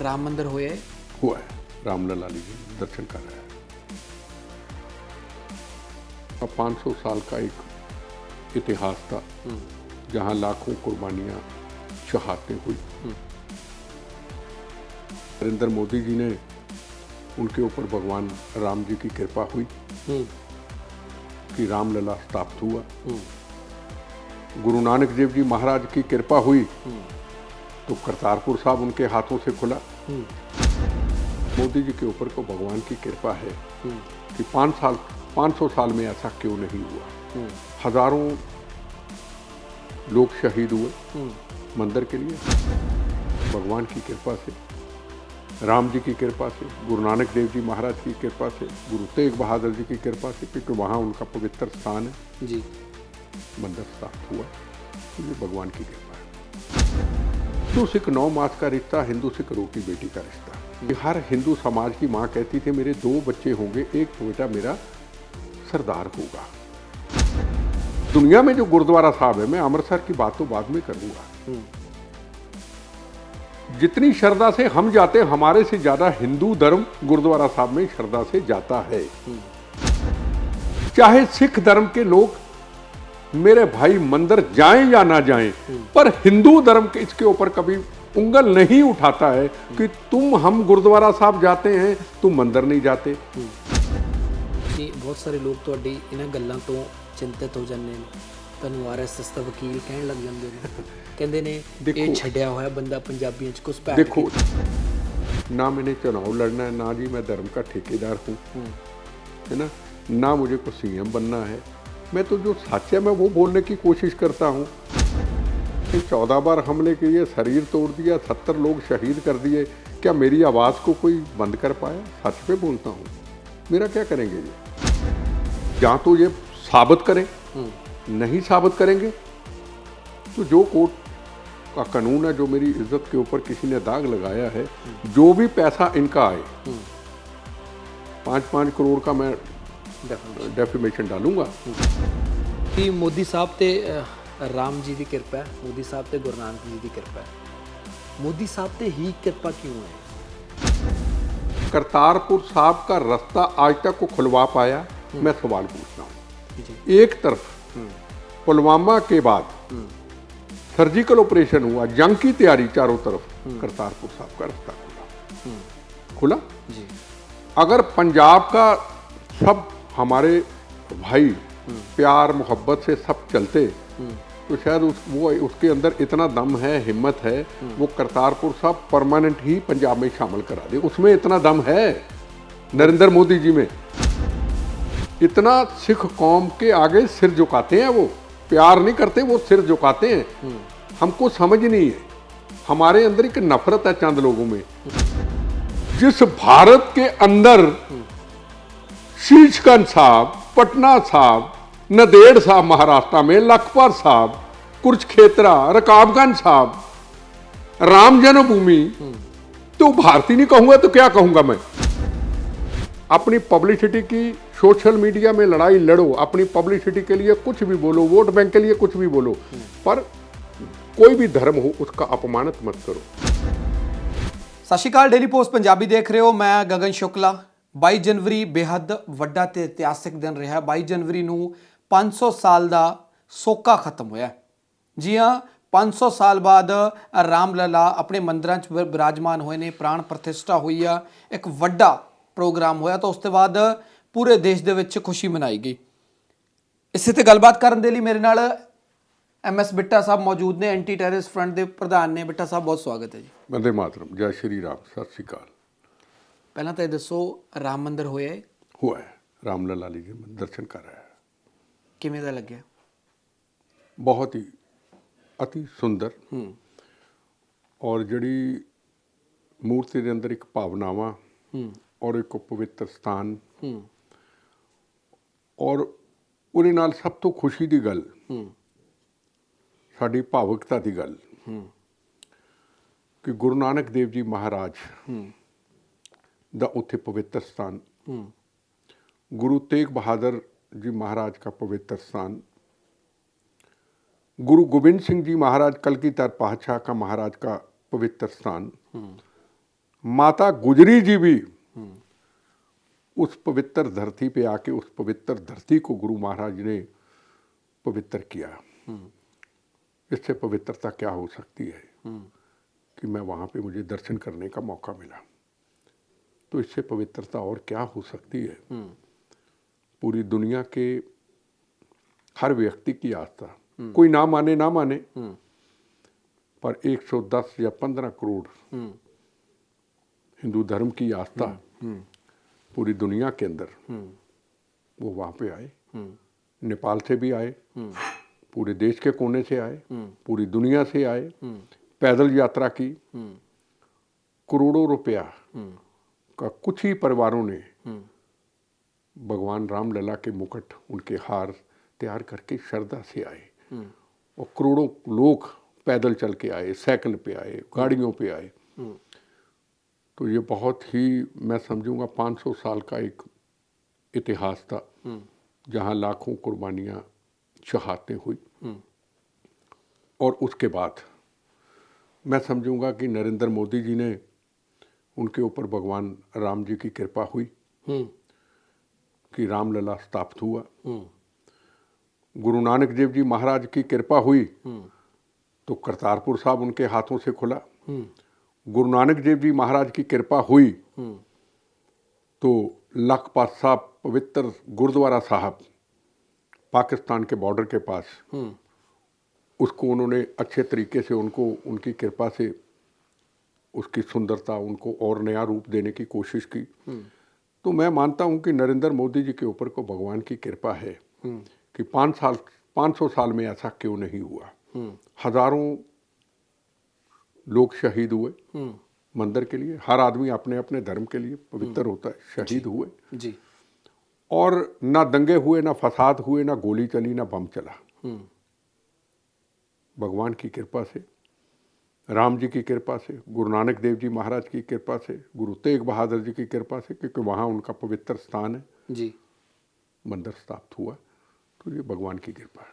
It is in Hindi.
राम मंदिर होया है? हुआ है। रामलला जी दर्शन कर रहा है। अब 500 साल का एक इतिहास था जहाँ लाखों कुर्बानियाँ शहादतें हुई। नरेंद्र मोदी जी ने उनके ऊपर भगवान राम जी की कृपा हुई कि रामलला स्थापित हुआ। गुरु नानक देव जी महाराज की कृपा हुई तो करतारपुर साहब उनके हाथों से खुला। मोदी जी के ऊपर को भगवान की कृपा है कि 500 साल में ऐसा क्यों नहीं हुआ। हजारों लोग शहीद हुए मंदिर के लिए। भगवान की कृपा से, राम जी की कृपा से, गुरु नानक देव जी महाराज की कृपा से, गुरु तेग बहादुर जी की कृपा से, क्योंकि वहाँ उनका पवित्र स्थान है जी। मंदिर स्थापित हुआ। तो ये भगवान की कृपा है। हिंदू सिख 9 मास का रिश्ता, हिंदू सिख रोटी बेटी का रिश्ता। हर हिंदू समाज की माँ कहती थी मेरे 2 बच्चे होंगे, एक बेटा मेरा सरदार होगा। दुनिया में जो गुरुद्वारा साहब है, मैं अमृतसर की बात तो बाद में करूंगा, जितनी श्रद्धा से हम जाते हैं हमारे से ज्यादा हिंदू धर्म गुरुद्वारा साहब में श्रद्धा से जाता है। चाहे सिख धर्म के लोग मेरे भाई मंदिर जाएं या ना जाएं, पर हिंदू धर्म के इसके ऊपर कभी उंगल नहीं उठाता है कि तुम हम गुरुद्वारा साहब जाते हैं, तुम मंदिर नहीं जाते। जी, बहुत सारे लोग ਤੁਹਾਡੀ ਇਹਨਾਂ ਗੱਲਾਂ ਤੋਂ ਚਿੰਤਤ ਹੋ ਜਾਂਦੇ ਨੇ, ਤੁਹਾਨੂੰ ਆਰਐਸਐਸ ਦਾ ਵਕੀਲ ਕਹਿਣ ਲੱਗ ਜਾਂਦੇ ਨੇ, ਕਹਿੰਦੇ ਨੇ ਇਹ ਛੱਡਿਆ ਹੋਇਆ ਬੰਦਾ ਪੰਜਾਬੀਆਂ 'ਚ ਘੁਸਪੈਠ। देखो, ना मैंने चुनाव लड़ना है, ना जी मैं धर्म का ठेकेदार हूँ, है ना, ना मुझे को सीएम बनना है। मैं तो जो सच है मैं वो बोलने की कोशिश करता हूँ। 14 बार हमले किए, शरीर तोड़ दिया, 70 लोग शहीद कर दिए, क्या मेरी आवाज़ को कोई बंद कर पाया? सच पे बोलता हूँ। मेरा क्या करेंगे ये? या तो ये साबित करें, नहीं साबित करेंगे तो जो कोर्ट का कानून है, जो मेरी इज्जत के ऊपर किसी ने दाग लगाया है, जो भी पैसा इनका आए, 5-5 करोड़ का मैं डेफिमेशन डालूंगा। कि मोदी साहब ते राम जी की कृपा है, मोदी साहब ते गुरु नानक जी की कृपा है, मोदी साहब ते ही कृपा क्यों है? करतारपुर साहब का रास्ता आज तक को खुलवा पाया? मैं सवाल पूछता हूँ। एक तरफ पुलवामा के बाद सर्जिकल ऑपरेशन हुआ, जंग की तैयारी, चारों तरफ करतारपुर साहब का रास्ता खुला जी। अगर पंजाब का सब हमारे भाई प्यार मोहब्बत से सब चलते तो शायद उसके अंदर इतना दम है, हिम्मत है, वो करतारपुर साहब परमानेंट ही पंजाब में शामिल करा दे। उसमें इतना दम है नरेंद्र मोदी जी में। इतना सिख कौम के आगे सिर झुकाते हैं, वो प्यार नहीं करते, वो सिर झुकाते हैं। हमको समझ नहीं है, हमारे अंदर एक नफरत है चंद लोगों में। जिस भारत के अंदर शीशगंज साहब, पटना साहब, नंदेड़ साहब महाराष्ट्र में, लखपत साहब, कुरुक्षेत्रा, रकाबगंज साहब, राम जन्मभूमि, तो भारतीय नहीं कहूंगा तो क्या कहूंगा मैं? अपनी पब्लिसिटी की सोशल मीडिया में लड़ाई लड़ो, अपनी पब्लिसिटी के लिए कुछ भी बोलो, वोट बैंक के लिए कुछ भी बोलो, पर कोई भी धर्म हो उसका अपमानित मत करो। ਸਤਿ ਸ਼੍ਰੀ ਅਕਾਲ, ਡੇਲੀ ਪੋਸਟ ਪੰਜਾਬੀ ਦੇਖ ਰਹੇ ਹੋ। ਮੈਂ ਗਗਨ ਸ਼ੁਕਲਾ। 22 ਜਨਵਰੀ ਬੇहद ਵੱਡਾ ਤੇ ਇਤਿਹਾਸਿਕ ਦਿਨ ਰਿਹਾ। 22 ਜਨਵਰੀ ਨੂੰ 500 ਸਾਲ ਦਾ ਸੋਕਾ ਖਤਮ ਹੋਇਆ। ਜੀ ਹਾਂ, 500 ਸਾਲ ਬਾਅਦ ਰਾਮ ਲਲਾ ਆਪਣੇ ਮੰਦਰਾਂ 'ਚ ਵਿਰਾਜਮਾਨ ਹੋਏ ਨੇ, ਪ੍ਰਾਣ ਪ੍ਰਤਿਸ਼ਠਾ ਹੋਈ ਆ, ਇੱਕ ਵੱਡਾ ਪ੍ਰੋਗਰਾਮ ਹੋਇਆ ਤਾਂ ਉਸ ਤੋਂ ਬਾਅਦ ਪੂਰੇ ਦੇਸ਼ ਦੇ ਵਿੱਚ ਖੁਸ਼ੀ ਮਨਾਈ ਗਈ। ਇਸੇ ਤੇ ਗੱਲਬਾਤ ਕਰਨ ਦੇ ਲਈ ਮੇਰੇ ਨਾਲ MS ਬਿੱਟਾ ਸਾਹਿਬ ਮੌਜੂਦ ਨੇ, ਐਂਟੀ ਟੈਰਰਿਸਟ ਫਰੰਟ ਦੇ ਪ੍ਰਧਾਨ ਨੇ। ਬਿੱਟਾ ਸਾਹਿਬ, ਬਹੁਤ ਸਵਾਗਤ ਹੈ ਜੀ। वंदे मातरम, जय श्री राम, सत श्री अकाल। ਪਹਿਲਾਂ ਤਾਂ ਇਹ ਦੱਸੋ, ਰਾਮ ਮੰਦਿਰ ਹੋਇਆ ਹੈ? हुआ है। रामलला जी दर्शन कर रहा है। ਕਿਵੇਂ ਦਾ ਲੱਗਿਆ? बहुत ही अति सुंदर और जड़ी मूर्ति के अंदर एक भावनावां और एक पवित्र स्थान और ਉਹਦੇ ਨਾਲ ਸਭ ਤੋਂ ਖੁਸ਼ੀ ਦੀ ਗੱਲ, ਸਾਡੀ ਭਾਵੁਕਤਾ ਦੀ ਗੱਲ ਕਿ ਗੁਰੂ ਨਾਨਕ ਦੇਵ ਜੀ ਮਹਾਰਾਜ ਦਾ ਉੱਥੇ ਪਵਿੱਤਰ ਸਥਾਨ, ਗੁਰੂ ਤੇਗ ਬਹਾਦਰ जी महाराज का पवित्र स्थान, गुरु गोविंद सिंह जी महाराज कलगीधर पातशाह का महाराज का पवित्र स्थान, माता गुजरी जी भी उस पवित्र धरती पे आके उस पवित्र धरती को गुरु महाराज ने पवित्र किया। इससे पवित्रता क्या हो सकती है कि मैं वहाँ पे मुझे दर्शन करने का मौका मिला। तो इससे पवित्रता और क्या हो सकती है। पूरी दुनिया के हर व्यक्ति की आस्था, कोई ना माने ना माने, पर 110 या 15 करोड़ हिंदू धर्म की आस्था पूरी दुनिया के अंदर वो वहाँ पे आए। नेपाल से भी आए, पूरे देश के कोने से आए, पूरी दुनिया से आए, पैदल यात्रा की। करोड़ों रुपया का कुछ ही परिवारों ने भगवान रामलला के मुकुट, उनके हार तैयार करके श्रद्धा से आए। और करोड़ों लोग पैदल चल के आए, साइकिल पे आए, गाड़ियों पे आए। तो ये बहुत ही, मैं समझूंगा 500 साल का एक इतिहास था जहां लाखों कुर्बानियां, शहादतें हुई। और उसके बाद मैं समझूंगा कि नरेंद्र मोदी जी ने, उनके ऊपर भगवान राम जी की कृपा हुई कि रामलला स्थापित हुआ। गुरु नानक देव जी महाराज की कृपा हुई तो करतारपुर साहब उनके हाथों से खुला। गुरु नानक देव जी महाराज की कृपा हुई तो लखपत साहब, पवित्र गुरुद्वारा साहब पाकिस्तान के बॉर्डर के पास, उसको उन्होंने अच्छे तरीके से, उनको उनकी कृपा से उसकी सुंदरता, उनको और नया रूप देने की कोशिश की। तो मैं मानता हूं कि नरेंद्र मोदी जी के ऊपर को भगवान की कृपा है कि 500 साल में ऐसा क्यों नहीं हुआ। हजारों लोग शहीद हुए मंदिर के लिए। हर आदमी अपने अपने धर्म के लिए पवित्र होता है, शहीद हुए जी। और ना दंगे हुए, ना फसाद हुए, ना गोली चली, ना बम चला। भगवान की कृपा से, राम जी की कृपा से, गुरु नानक देव जी महाराज की कृपा से, गुरु तेग बहादुर जी की कृपा से, क्योंकि वहाँ उनका पवित्र स्थान है जी, मंदिर स्थापित हुआ। तो ये भगवान की कृपा है।